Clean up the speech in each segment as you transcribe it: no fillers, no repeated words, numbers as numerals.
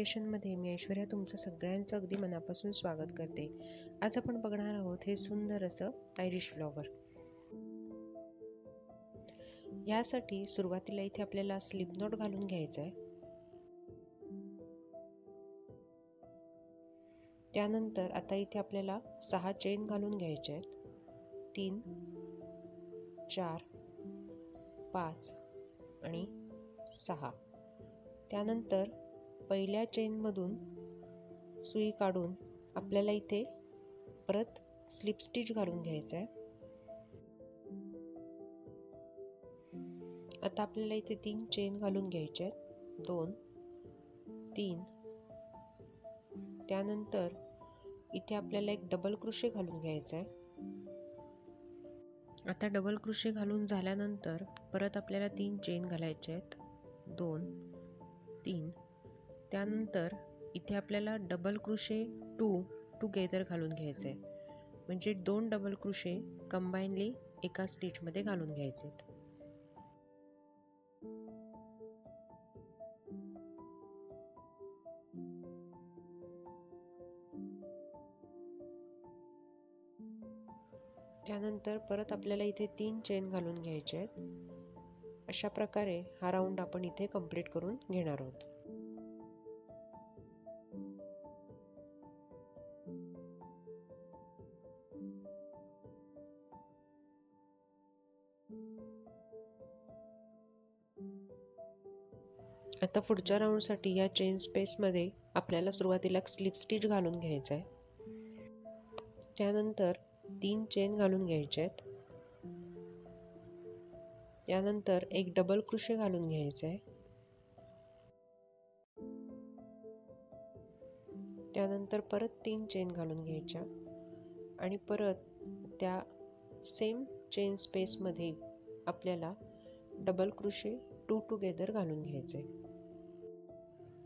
क्रिएशनमध्ये मी ऐश्वर्या तुमचं सगळ्यांचं अगदी मनापासून स्वागत करते. आज आपण बघणार आहोत हे सुंदर असं आयरिश फ्लॉवर. यासाठी सुरुवातीला इथे आपल्याला स्लिप नॉट घालून घ्यायचा आहे. त्यानंतर आता इथे आपल्याला 6 चेन घालून घ्यायचे आहेत. 3, 4, 5 आणि 6. त्यानंतर पहिल्या चेनमधून सुई काढून आपल्याला इथे परत स्लिप स्टिच घालून घ्यायचं आहे. आता आपल्याला इथे 3 चेन घालून घ्यायचे आहेत. 2, 3. त्यानंतर इथे आपल्याला एक डबल क्रोशे घालून घ्यायचा आहे. आता डबल क्रोशे घालून झाल्यानंतर परत आपल्याला 3 चेन घालायचे आहेत. 2, 3. त्यानंतर इथे आपल्याला डबल क्रोशे 2 टुगेदर घालून घ्यायचे आहे. म्हणजे 2 डबल क्रोशे कंबाईनली एका स्टिचमध्ये घालून घ्यायचे आहेत. त्यानंतर परत आपल्याला इथे 3 चेन घालून घ्यायचे आहेत. अशा प्रकारे हा राऊंड आपण इथे कंप्लीट करून घेणार आहोत. आता पुढच्या राऊंडसाठी या चेन स्पेसमध्ये आपल्याला सुरुवातीला स्लिप स्टिच घालून घ्यायचं आहे. त्यानंतर 3 चेन घालून घ्यायचे आहेत. त्यानंतर एक डबल क्रोशे घालून घ्यायचा आहे. त्यानंतर परत 3 चेन घालून घ्यायच्या आणि परत त्या सेम चेन स्पेसमध्ये आपल्याला डबल क्रोशे 2 टुगेदर घालून घ्यायचे.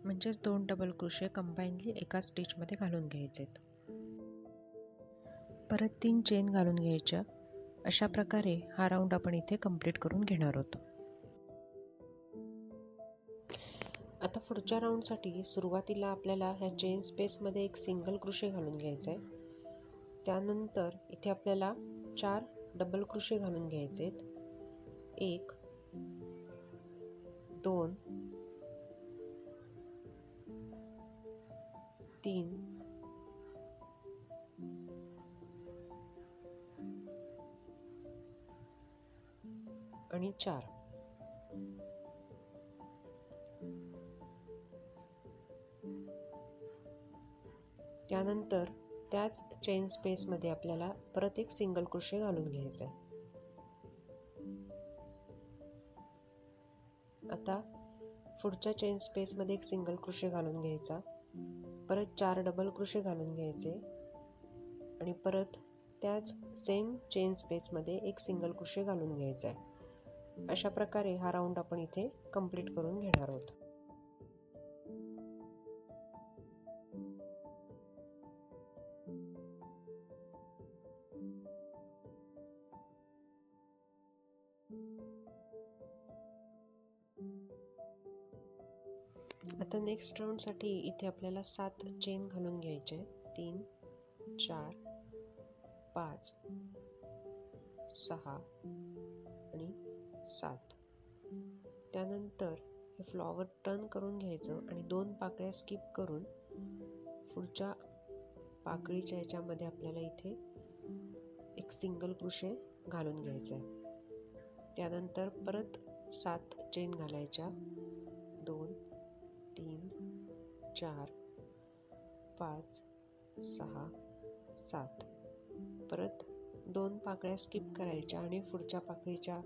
म्हणजेच 2 डबल क्रोशे कंबाईनली एका स्टिचमध्ये घालून घ्यायचे. परत 3 चेन घालून घ्यायच्या. अशा प्रकारे हा राऊंड आपण इथे कंप्लीट करून घेणार आहोत. आता पुढच्या राऊंडसाठी सुरुवातीला आपल्याला ह्या चेन स्पेसमध्ये एक सिंगल क्रोशे घालून घ्यायचा आहे. त्यानंतर इथे आपल्याला 4 डबल क्रोशे घालून घ्यायचे आहेत. 1, 2, 3, आणि 4. त्यानंतर त्याच चेन स्पेसमध्ये आपल्याला परत एक सिंगल क्रोशे घालून घ्यायचा आहे. आता पुढच्या चेन स्पेसमध्ये एक सिंगल क्रोशे घालून घ्यायचा. परत 4 डबल क्रोशे घालून घ्यायचे आणि परत त्याच सेम चेन स्पेसमध्ये एक सिंगल क्रोशे घालून घ्यायचा आहे. अशा प्रकारे हा राऊंड आपण इथे कंप्लीट करून घेणार आहोत. आता नेक्स्ट राऊंडसाठी इथे आपल्याला 7 चेन घालून घ्यायचे. 3, 4, 5, 6 आणि 7. त्यानंतर हे फ्लॉवर टर्न करून घ्यायचं आणि 2 पाकळ्या स्किप करून पुढच्या पाकळीच्या ह्याच्यामध्ये आपल्याला इथे एक सिंगल क्रोशे घालून घ्यायचा आहे. त्यानंतर परत 7 चेन घालायच्या. 2, 3, 4, 5, 6, 7. परत 2 पाकळ्या स्किप करायच्या आणि पुढच्या पाकळीच्या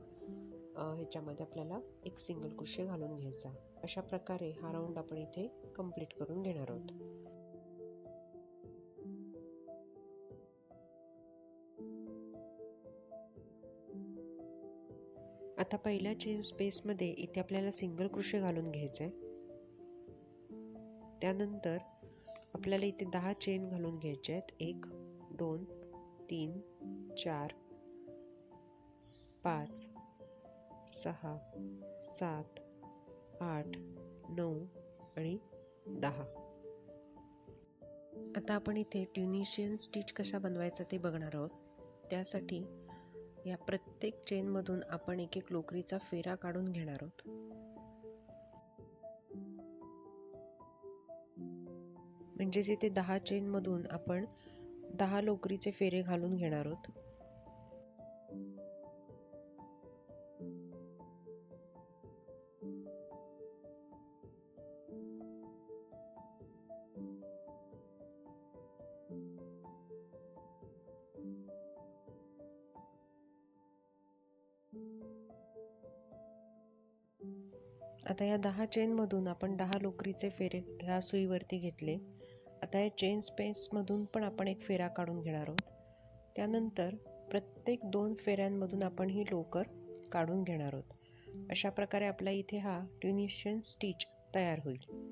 ह्याच्यामध्ये आपल्याला एक सिंगल क्रोशे घालून घ्यायचा. अशा प्रकारे हा राऊंड आपण इथे कंप्लीट करून घेणार आहोत. आता पहिल्या चेन स्पेसमध्ये इथे आपल्याला सिंगल क्रोशे घालून घ्यायचे. त्यानंतर आपल्याला इथे 10 चेन घालून घ्यायचे आहेत. 1, 2, 3, 4, 5, 6, 7, 8, 9 आणि 10. आता आपण इथे ट्युनिशियन स्टिच कसा बनवायचा ते बघणार आहोत. त्यासाठी या प्रत्येक चेनमधून आपण एक एक लोकरीचा फेरा काढून घेणार आहोत. म्हणजेच इथे 10 चेनमधून आपण 10 लोकरीचे फेरे घालून घेणार आहोत. आता या 10 चेनमधून आपण 10 लोकरीचे फेरे ह्या सुईवरती घेतले. आता या चेन स्पेसमधून पण आपण एक फेरा काढून घेणार आहोत. त्यानंतर प्रत्येक 2 फेऱ्यांमधून आपण ही लोकर काढून घेणार आहोत. अशा प्रकारे आपला इथे हा ट्युनिशियन स्टिच तयार होईल.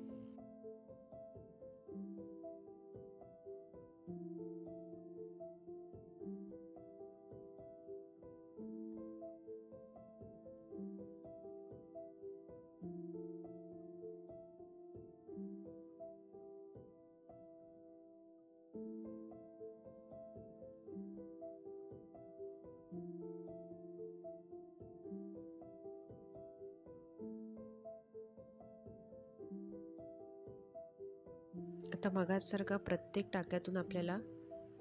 आता मगाचसारखा प्रत्येक टाक्यातून आपल्याला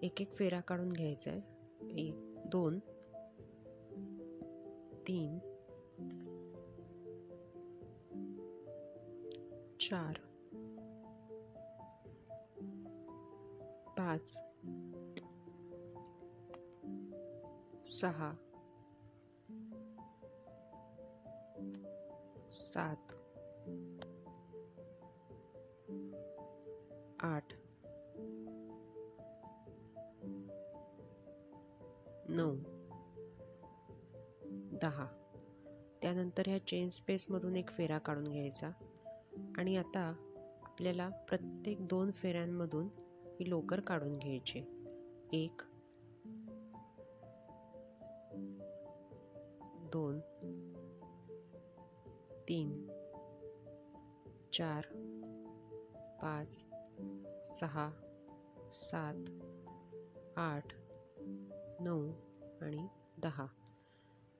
एक एक फेरा काढून घ्यायचा आहे. 1 2 3 4 5 6 7 8 9 10. त्यानंतर ह्या चेन स्पेसमधून एक फेरा काढून घ्यायचा आणि आता आपल्याला प्रत्येक 2 फेऱ्यांमधून ही लोकर काढून घ्यायची. 1 2 3 4 5 6 7 8 9 आणि 10.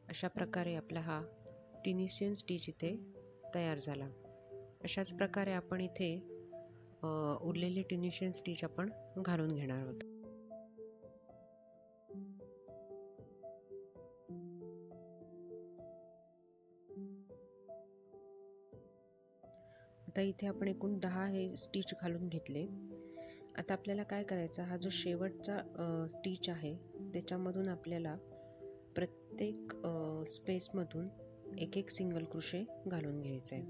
अशा प्रकारे आपला हा ट्युनिशियन स्टिच इथे तयार झाला. अशाच प्रकारे आपण इथे उरलेले ट्युनिशियन स्टिच आपण घालून घेणार आहोत. आता इथे आपण एकूण 10 हे स्टिच घालून घेतले. आता आपल्याला काय करायचं, हा जो शेवटचा स्टिच आहे त्याच्यामधून आपल्याला प्रत्येक स्पेसमधून एक एक सिंगल क्रोशे घालून घ्यायचं आहे.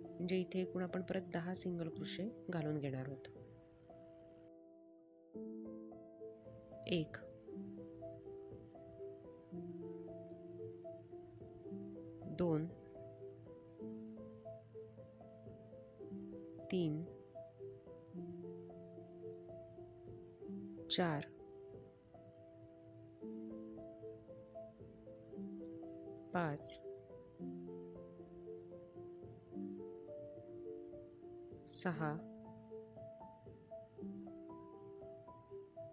म्हणजे इथे एकूण आपण परत 10 सिंगल क्रोशे घालून घेणार आहोत. 1 2 3 4 5 6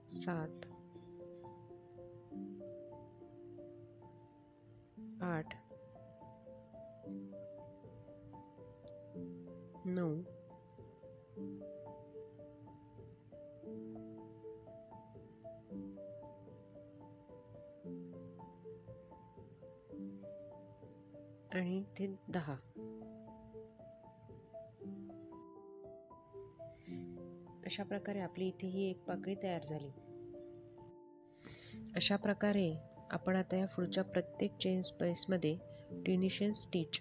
7 8 9 आणि इथे 10. अशा प्रकारे आपली इथे ही एक पाकळी तयार झाली. अशा प्रकारे आपण आता या पुढच्या प्रत्येक चेन स्पेसमध्ये ट्युनिशियन स्टिच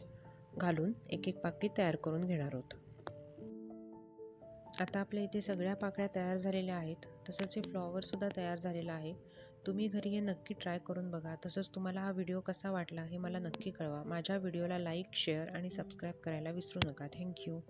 घालून एक एक पाकळी तयार करून घेणार आहोत. आता आपल्या इथे सगळ्या पाकळ्या तयार झालेल्या आहेत. तसंच हे फ्लॉवर सुद्धा तयार झालेला आहे. तुम्ही घरी हे नक्की ट्राय करून बघा. तसंच तुम्हाला हा व्हिडिओ कसा वाटला हे मला नक्की कळवा. माझ्या व्हिडिओला लाईक, शेअर आणि सबस्क्राईब करायला विसरू नका. थँक्यू.